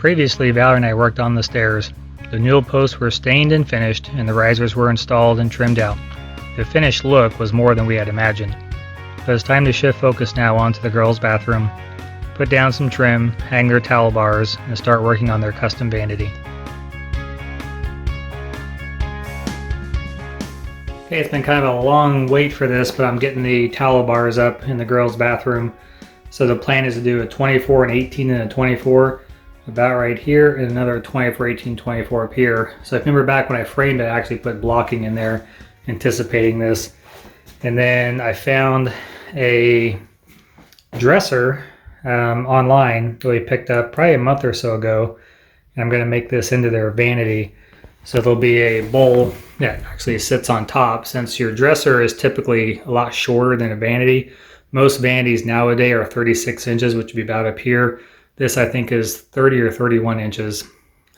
Previously, Valerie and I worked on the stairs. The newel posts were stained and finished, and the risers were installed and trimmed out. The finished look was more than we had imagined. But it's time to shift focus now onto the girls' bathroom, put down some trim, hang their towel bars, and start working on their custom vanity. Okay, it's been kind of a long wait for this, but I'm getting the towel bars up in the girls' bathroom. So the plan is to do a 24, an 18, and a 24 about right here, and another 24, 18, 24 up here. So I remember back when I framed it, I actually put blocking in there, anticipating this. And then I found a dresser online that we picked up probably a month or so ago. And I'm going to make this into their vanity. So there'll be a bowl that actually sits on top. Since your dresser is typically a lot shorter than a vanity, most vanities nowadays are 36 inches, which would be about up here. This I think is 30 or 31 inches,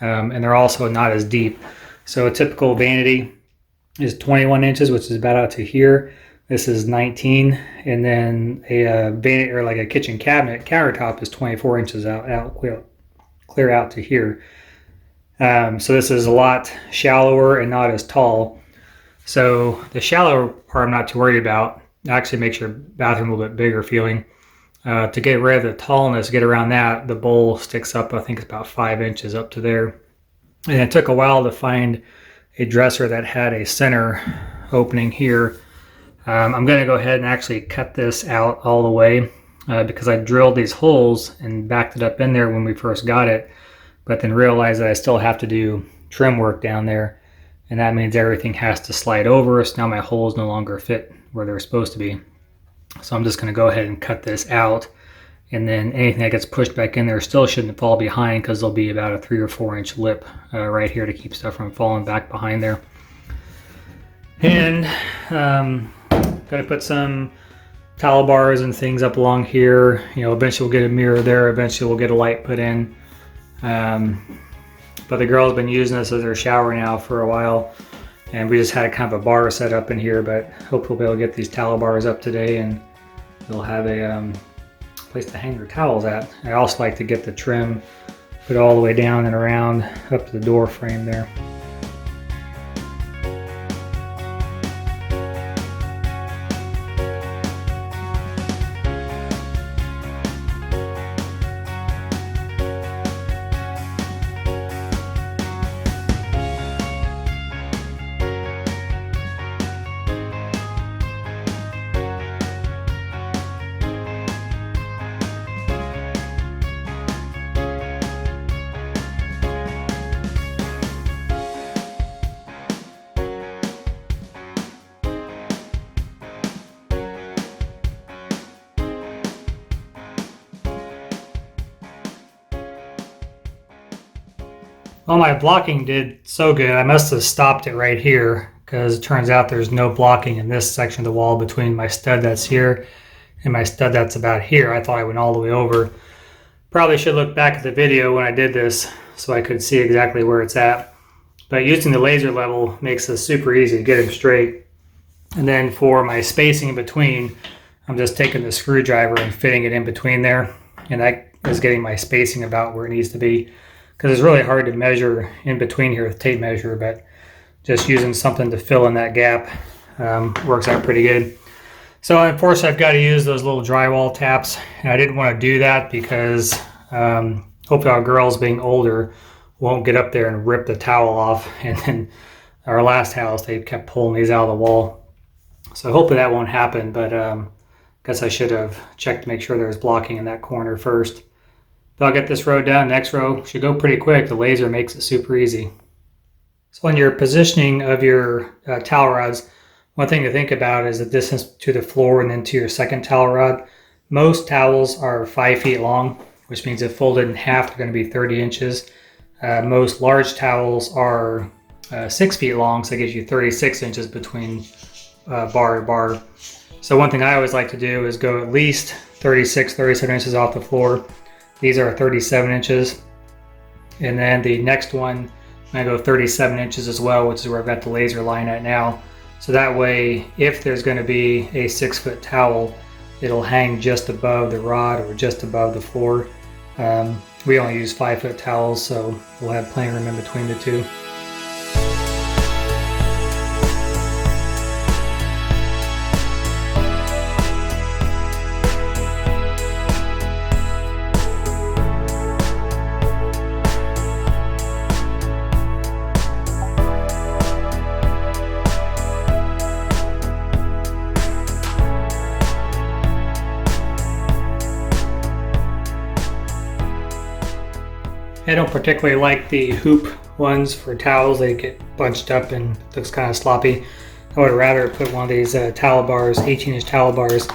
and they're also not as deep. So a typical vanity is 21 inches, which is about out to here. This is 19, and then a vanity or like a kitchen cabinet countertop is 24 inches clear out to here. So this is a lot shallower and not as tall. So the shallower part I'm not too worried about. It actually makes your bathroom a little bit bigger feeling. To get rid of the tallness, get around that, the bowl sticks up, I think it's about 5 inches up to there. And it took a while to find a dresser that had a center opening here. I'm going to go ahead and actually cut this out all the way because I drilled these holes and backed it up in there when we first got it, but then realized that I still have to do trim work down there, and that means everything has to slide over, so now my holes no longer fit where they're supposed to be. So I'm just going to go ahead and cut this out, and then anything that gets pushed back in there still shouldn't fall behind because there'll be about a 3 or 4 inch lip right here to keep stuff from falling back behind there. And going to put some towel bars and things up along here. You know, eventually we'll get a mirror there. Eventually we'll get a light put in. But the girls have been using this as their shower now for a while, and we just had kind of a bar set up in here, but hopefully we'll be able to get these towel bars up today and they'll have a place to hang their towels at. I also like to get the trim put all the way down and around up to the door frame there. Well, my blocking did so good. I must have stopped it right here because it turns out there's no blocking in this section of the wall between my stud that's here and my stud that's about here. I thought I went all the way over. Probably should look back at the video when I did this so I could see exactly where it's at. But using the laser level makes this super easy to get them straight. And then for my spacing in between, I'm just taking the screwdriver and fitting it in between there. And that is getting my spacing about where it needs to be. Because it's really hard to measure in between here with tape measure, but just using something to fill in that gap works out pretty good. So unfortunately I've got to use those little drywall taps, and I didn't want to do that because hopefully our girls being older won't get up there and rip the towel off. And then our last house, they kept pulling these out of the wall. So hopefully that won't happen, but guess I should have checked to make sure there was blocking in that corner first. But I'll get this row done. Next row should go pretty quick. The laser makes it super easy. So when you're positioning of your towel rods, one thing to think about is the distance to the floor and then to your second towel rod. Most towels are 5 feet long, which means if folded in half, they're going to be 30 inches. Most large towels are 6 feet long, so it gives you 36 inches between bar to bar. So one thing I always like to do is go at least 36, 37 inches off the floor. These are 37 inches. And then the next one, I go 37 inches as well, which is where I've got the laser line at now. So that way, if there's going to be a 6-foot towel, it'll hang just above the rod or just above the floor. We only use 5-foot towels, so we'll have plenty of room in between the two. I don't particularly like the hoop ones for towels. They get bunched up and looks kind of sloppy. I would rather put one of these towel bars, 18-inch towel bars,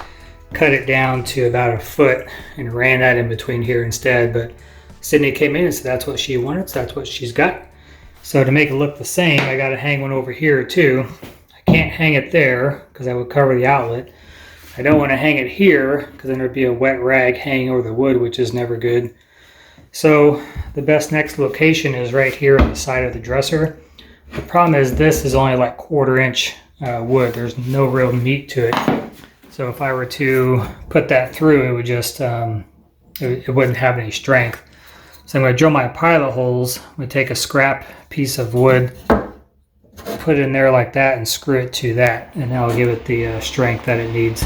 cut it down to about a foot and ran that in between here instead. But Sydney came in and said that's what she wanted, so that's what she's got. So to make it look the same, I got to hang one over here too. I can't hang it there because that would cover the outlet. I don't want to hang it here because then there'd be a wet rag hanging over the wood, which is never good. So the best next location is right here on the side of the dresser. The problem is this is only like 1/4 inch wood. There's no real meat to it. So if I were to put that through, it would just, it wouldn't have any strength. So I'm going to drill my pilot holes. I'm going to take a scrap piece of wood, put it in there like that and screw it to that. And that'll give it the strength that it needs.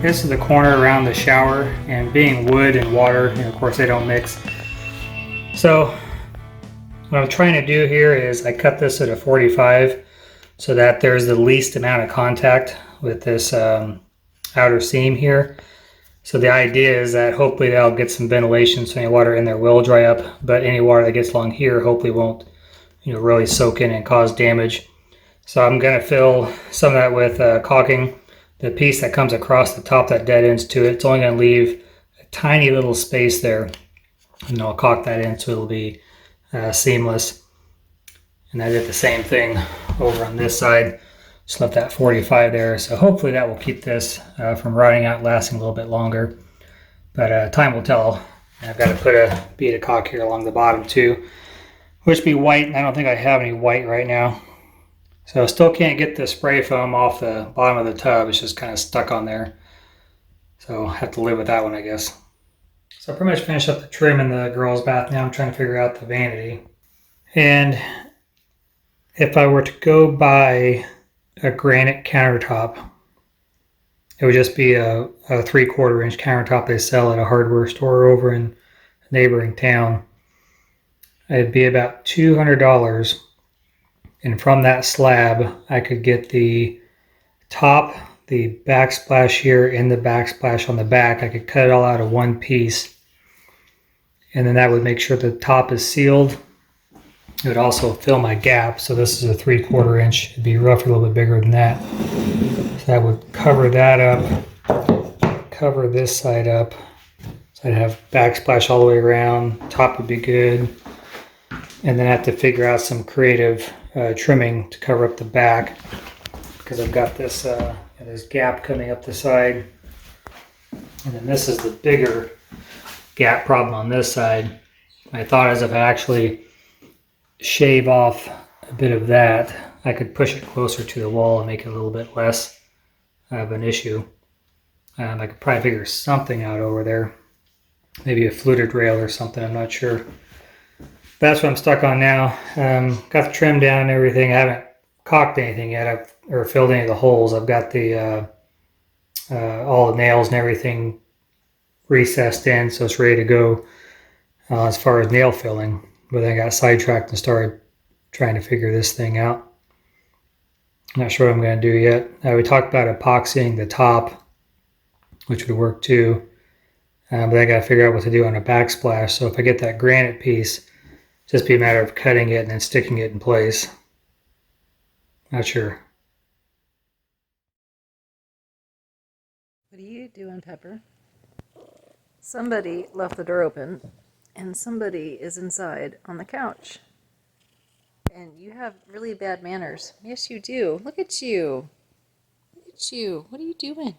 This is the corner around the shower, and being wood and water, and of course they don't mix. So what I'm trying to do here is I cut this at a 45 so that there's the least amount of contact with this outer seam here. So the idea is that hopefully that'll get some ventilation so any water in there will dry up, but any water that gets along here hopefully won't, really soak in and cause damage. So I'm going to fill some of that with caulking. The piece that comes across the top that dead ends to it, it's only going to leave a tiny little space there, and I'll caulk that in so it'll be seamless. And I did the same thing over on this side, just left that 45 there, so hopefully that will keep this from rotting out, lasting a little bit longer, but time will tell. And I've got to put a bead of caulk here along the bottom too, which be white, and I don't think I have any white right now. So I still can't get the spray foam off the bottom of the tub. It's just kind of stuck on there. So I'll have to live with that one, I guess. So I pretty much finished up the trim in the girls' bath. Now I'm trying to figure out the vanity. And if I were to go buy a granite countertop, it would just be a 3/4 inch countertop they sell at a hardware store over in a neighboring town. It'd be about $200, and from that slab, I could get the top, the backsplash here, and the backsplash on the back. I could cut it all out of one piece, and then that would make sure the top is sealed. It would also fill my gap. So this is a 3/4 inch. It'd be roughly a little bit bigger than that. So that would cover that up, cover this side up. So I'd have backsplash all the way around. Top would be good. And then I have to figure out some creative trimming to cover up the back, because I've got this this gap coming up the side. And then this is the bigger gap problem on this side. My thought is if I actually shave off a bit of that, I could push it closer to the wall and make it a little bit less of an issue. I could probably figure something out over there. Maybe a fluted rail or something, I'm not sure. That's what I'm stuck on now. Got the trim down and everything. I haven't caulked anything yet, or filled any of the holes. I've got the all the nails and everything recessed in, so it's ready to go as far as nail filling. But then I got sidetracked and started trying to figure this thing out. I'm not sure what I'm going to do yet. We talked about epoxying the top, which would work too. But I got to figure out what to do on a backsplash. So if I get that granite piece, just be a matter of cutting it and then sticking it in place. Not sure. What are you doing, Pepper? Somebody left the door open, and somebody is inside on the couch. And you have really bad manners. Yes, you do. Look at you. Look at you. What are you doing?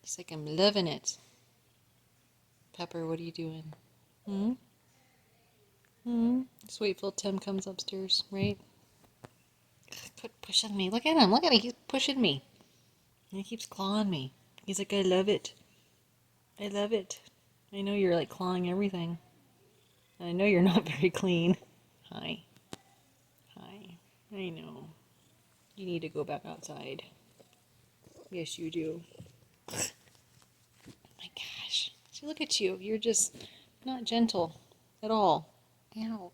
He's like, I'm loving it. Pepper, what are you doing? Just wait till Tim comes upstairs, right? Quit pushing me. Look at him. Look at him. He's pushing me. And he keeps clawing me. He's like, I love it. I love it. I know you're like clawing everything. I know you're not very clean. Hi. Hi. I know. You need to go back outside. Yes, you do. Oh my gosh. See, look at you. You're just not gentle at all. Ow.